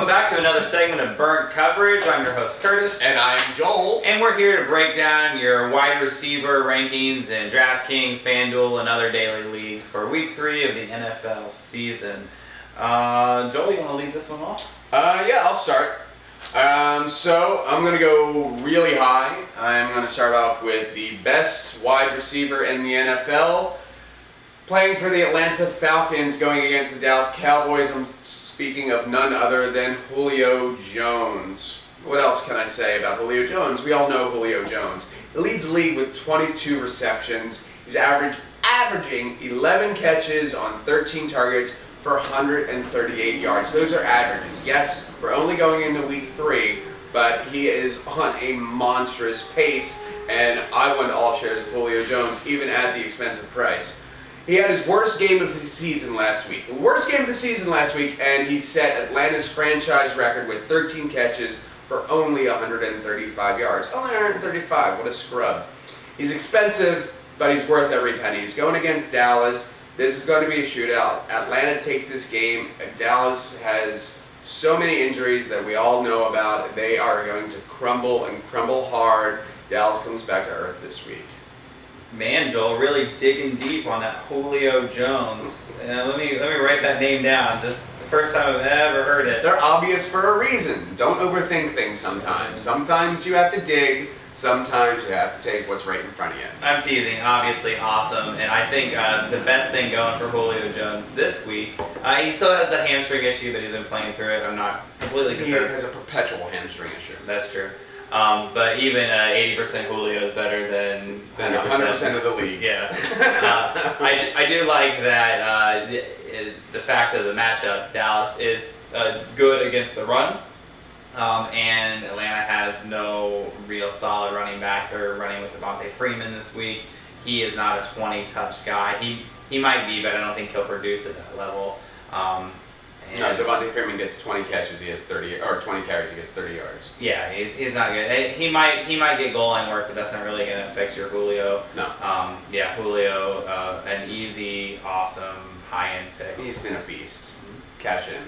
Welcome back to another segment of Burnt Coverage. I'm your host, Curtis. And I'm Joel. And we're here to break down your wide receiver rankings in DraftKings, FanDuel, and other daily leagues for Week 3 of the NFL season. Joel, you want to lead this one off? Yeah, I'll start. So I'm going to go really high. I'm going to start off with the best wide receiver in the NFL. Playing for the Atlanta Falcons, going against the Dallas Cowboys. I'm speaking of none other than Julio Jones. What else can I say about Julio Jones? We all know Julio Jones. He leads the league with 22 receptions. He's averaging 11 catches on 13 targets for 138 yards. Those are averages. Yes, we're only going into week 3, but he is on a monstrous pace, and I want all shares of Julio Jones, even at the expensive price. He had his worst game of the season last week. And he set Atlanta's franchise record with 13 catches for only 135 yards. Only 135, what a scrub. He's expensive, but he's worth every penny. He's going against Dallas. This is going to be a shootout. Atlanta takes this game. Dallas has so many injuries that we all know about. They are going to crumble and crumble hard. Dallas comes back to earth this week. Man, Joel, really digging deep on that Julio Jones. Let me write that name down. Just the first time I've ever heard it. They're obvious for a reason. Don't overthink things sometimes. Sometimes you have to dig. Sometimes you have to take what's right in front of you. I'm teasing. Obviously awesome. And I think the best thing going for Julio Jones this week, he still has the hamstring issue, but he's been playing through it. I'm not completely concerned. He has a perpetual hamstring issue. That's true. But even 80% Julio is better than 100% of the league. Yeah. I do like that the fact of the matchup. Dallas is good against the run, and Atlanta has no real solid running back. They're running with Devontae Freeman this week. He is not a 20-touch guy. He might be, but I don't think he'll produce at that level. No, Devontae Freeman gets 20 catches, he has 30, or 20 carries, he gets 30 yards. Yeah, he's not good. He might get goal line work, but that's not really going to affect your Julio. No. Yeah, Julio, an easy, awesome, high-end pick. He's been a beast. Cash in.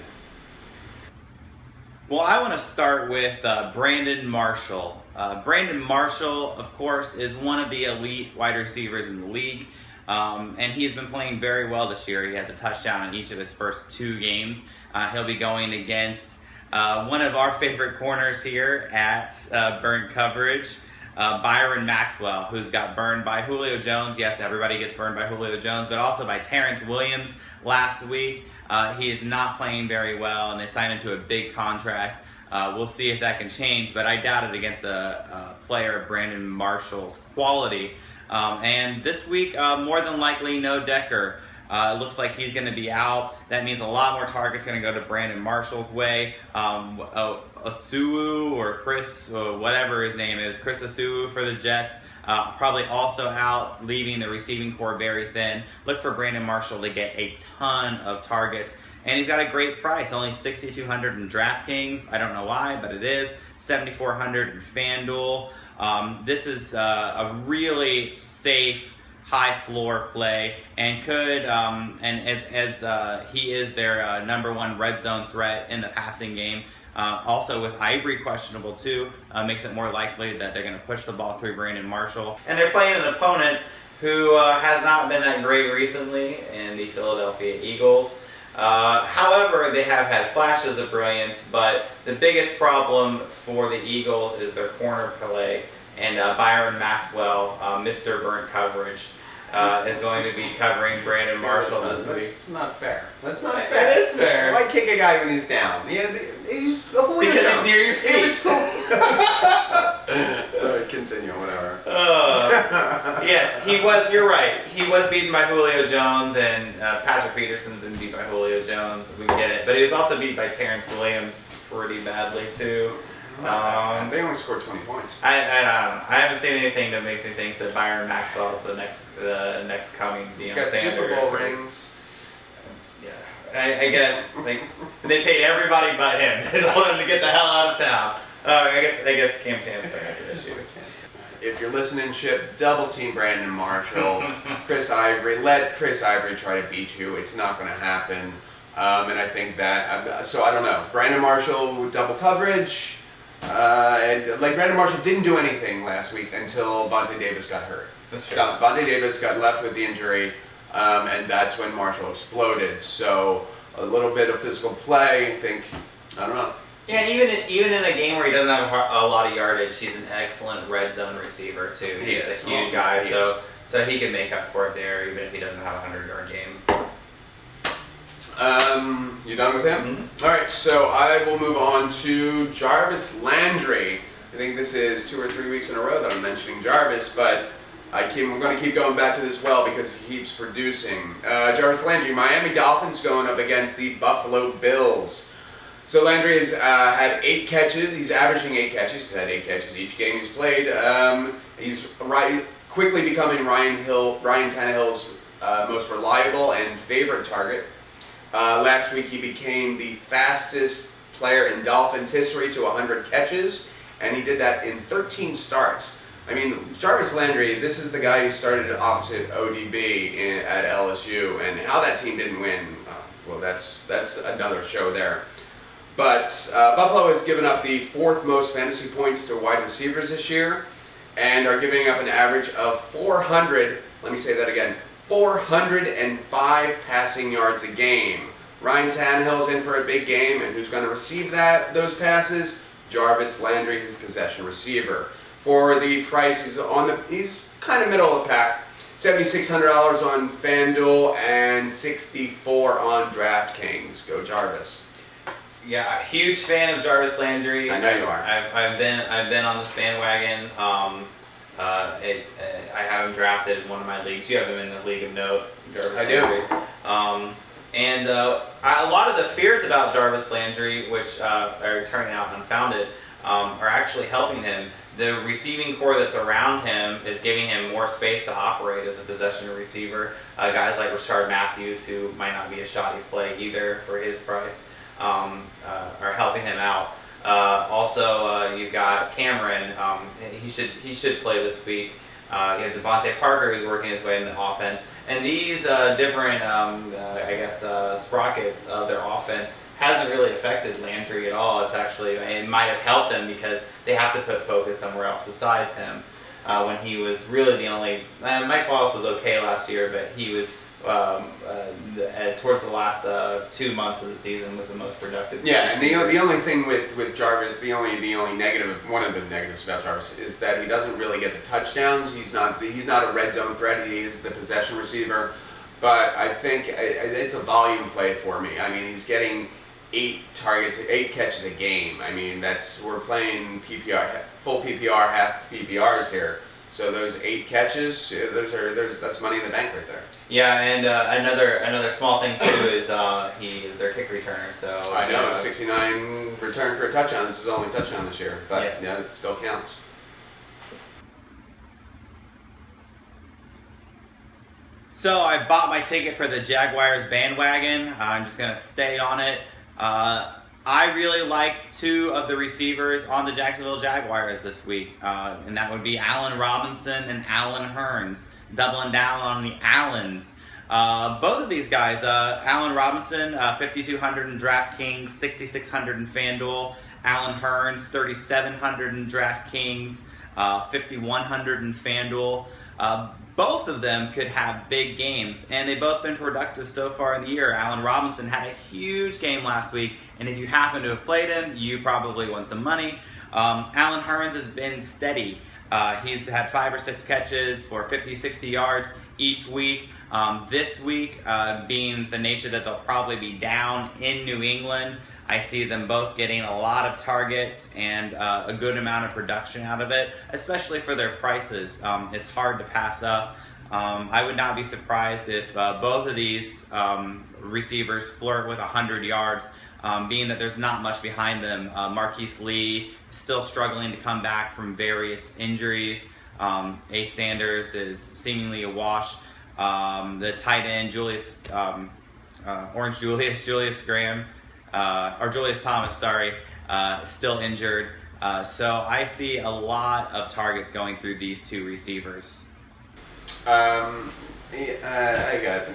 Well, I want to start with Brandon Marshall. Brandon Marshall, of course, is one of the elite wide receivers in the league. And he's been playing very well this year. He has a touchdown in each of his first 2 games. He'll be going against one of our favorite corners here at Burnt Coverage, Byron Maxwell, who's got burned by Julio Jones. Yes, everybody gets burned by Julio Jones, but also by Terrence Williams last week. He is not playing very well, and they signed him to a big contract. We'll see if that can change, but I doubt it against a player of Brandon Marshall's quality. And this week, more than likely, no Decker. It looks like he's going to be out. That means a lot more targets going to go to Brandon Marshall's way. Osuu or Chris, or whatever his name is, Chris Osuu for the Jets, probably also out, leaving the receiving core very thin. Look for Brandon Marshall to get a ton of targets. And he's got a great price, only $6,200 in DraftKings. I don't know why, but it is. $7,400 in FanDuel. This is a really safe, high floor play, and could, and as he is their number 1 red zone threat in the passing game. Also with Ivory questionable too, makes it more likely that they're going to push the ball through Brandon Marshall. And they're playing an opponent who has not been that great recently in the Philadelphia Eagles. However, they have had flashes of brilliance, but the biggest problem for the Eagles is their corner play, and Byron Maxwell, Mr. Burnt Coverage, is going to be covering Brandon Marshall this week. That's not fair. That's not fair. It is fair. Why kick a guy when he's down? He's because he's near your feet. Continue, whatever. Yes, he was. You're right. He was beaten by Julio Jones, and Patrick Peterson's been beat by Julio Jones. We get it, but he was also beat by Terrence Williams pretty badly too. They only scored 20 points. I haven't seen anything that makes me think that Byron Maxwell is the next coming Deion Sanders. He's got Super Bowl rings. Yeah, I guess like they paid everybody but him. They told him to get the hell out of town. I guess Cam Chancellor has an issue. If you're listening, Chip, double team Brandon Marshall, Chris Ivory. Let Chris Ivory try to beat you. It's not going to happen. And I think that, so I don't know. Brandon Marshall with double coverage. And like Brandon Marshall didn't do anything last week until Vontae Davis got hurt. Vontae Davis got left with the injury, and that's when Marshall exploded. So a little bit of physical play, I don't know. Yeah, even in a game where he doesn't have a lot of yardage, he's an excellent red zone receiver too. He's just a huge guy, so he can make up for it there, even if he doesn't have a 100-yard game. You done with him? Mm-hmm. All right, so I will move on to Jarvis Landry. I think this is 2 or 3 weeks in a row that I'm mentioning Jarvis, but I'm going to keep going back to this well because he keeps producing. Jarvis Landry, Miami Dolphins going up against the Buffalo Bills. So Landry has had 8 catches. He's averaging 8 catches. He's had 8 catches each game he's played. He's quickly becoming Ryan Tannehill's most reliable and favorite target. Last week he became the fastest player in Dolphins history to 100 catches, and he did that in 13 starts. I mean, Jarvis Landry, this is the guy who started opposite ODB at LSU, and how that team didn't win, well, that's another show there. But Buffalo has given up the 4th most fantasy points to wide receivers this year, and are giving up an average of 405 passing yards a game. Ryan Tannehill's in for a big game, and who's going to receive those passes? Jarvis Landry, his possession receiver. For the price, he's kind of middle of the pack. $7,600 on FanDuel and $64 on DraftKings. Go Jarvis. Yeah, huge fan of Jarvis Landry. I know you are. I've been on this bandwagon. I have him drafted in one of my leagues. You have him in the League of Note, Jarvis Landry. And a lot of the fears about Jarvis Landry, which are turning out unfounded, are actually helping him. The receiving core that's around him is giving him more space to operate as a possession receiver. Guys like Rashard Matthews, who might not be a shoddy play either for his price, are helping him out. Also, you've got Cameron. He should play this week. You have Devontae Parker, who's working his way in the offense. And these different, sprockets of their offense hasn't really affected Landry at all. It might have helped him because they have to put focus somewhere else besides him. When he was really the only, Mike Wallace was okay last year, but he was towards the last 2 months of the season was the most productive. Yeah, and the only thing with Jarvis, the only negative, one of the negatives about Jarvis is that he doesn't really get the touchdowns. He's not a red zone threat. He is the possession receiver, but I think it's a volume play for me. I mean, he's getting 8 catches a game. I mean, we're playing PPR, full PPR, half PPRs here. So those 8 catches, that's money in the bank right there. Yeah, and another small thing too is he is their kick returner. So I know 69 return for a touchdown. This is only touchdown this year, but yeah, it still counts. So I bought my ticket for the Jaguars bandwagon. I'm just gonna stay on it. I really like 2 of the receivers on the Jacksonville Jaguars this week, and that would be Allen Robinson and Allen Hurns, doubling down on the Allens. Both of these guys, Allen Robinson, 5,200 in DraftKings, 6,600 in FanDuel. Allen Hurns, 3,700 in DraftKings, 5,100 in FanDuel. Both of them could have big games, and they've both been productive so far in the year. Allen Robinson had a huge game last week, and if you happen to have played him, you probably won some money. Allen Hurns has been steady. He's had 5 or 6 catches for 50, 60 yards each week. This week, being the nature that they'll probably be down in New England, I see them both getting a lot of targets and a good amount of production out of it, especially for their prices. It's hard to pass up. I would not be surprised if both of these receivers flirt with 100 yards, being that there's not much behind them. Marquise Lee is still struggling to come back from various injuries. Ace Sanders is seemingly a wash. The tight end, Julius Graham, or Julius Thomas, still injured. So I see a lot of targets going through these 2 receivers. I got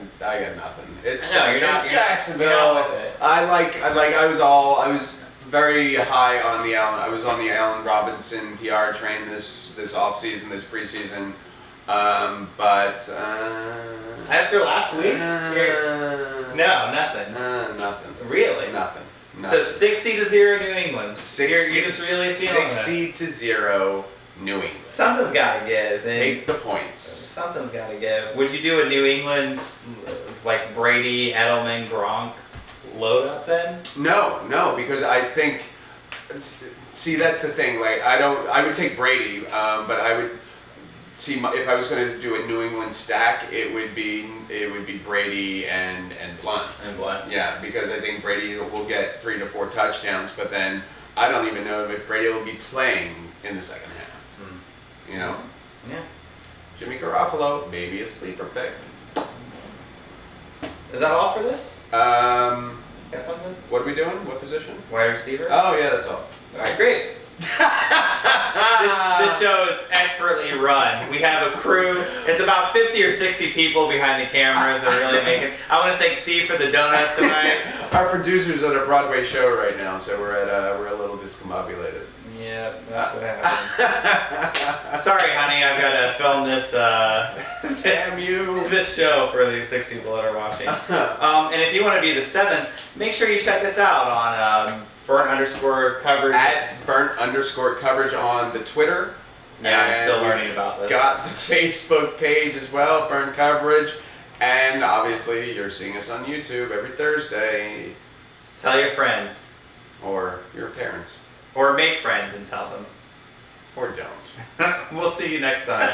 nothing. It's No, you're not. it's You're Jacksonville. not with it. I was very high on the Allen. I was on the Allen Robinson PR train this offseason, this preseason. But After last week? No, nothing. nothing. Really? Nothing. So 60-0 New England. 60, You're just really feeling 60-0 New England. Something's got to give. Take the points. Something's got to give. Would you do a New England, like Brady, Edelman, Gronk load up then? No, because I think. See, that's the thing. Like, I would take Brady, but I would see if I was going to do a New England stack, it would be Brady and Blunt. And Blunt. Yeah, because I think Brady will get 3 to 4 touchdowns, but then I don't even know if Brady will be playing in the second half. You know? Yeah. Jimmy Garoppolo, maybe a sleeper pick. Is that all for this? Got something? What are we doing? What position? Wide receiver? Oh yeah, that's all. All right, great. this show is expertly run. We have a crew. It's about 50 or 60 people behind the cameras that really make it. I want to thank Steve for the donuts tonight. Our producer's at a Broadway show right now, so we're a little discombobulated. Yeah, that's what happens. Sorry, honey, I've got to film this. Damn you! This show for the 6 people that are watching. And if you want to be the 7th, make sure you check this out on burnt_coverage. At burnt_coverage on the Twitter. Yeah, I'm still learning about this. Got the Facebook page as well, Burnt Coverage. And obviously, you're seeing us on YouTube every Thursday. Tell your friends. Or your parents. Or make friends and tell them. Or don't. We'll see you next time.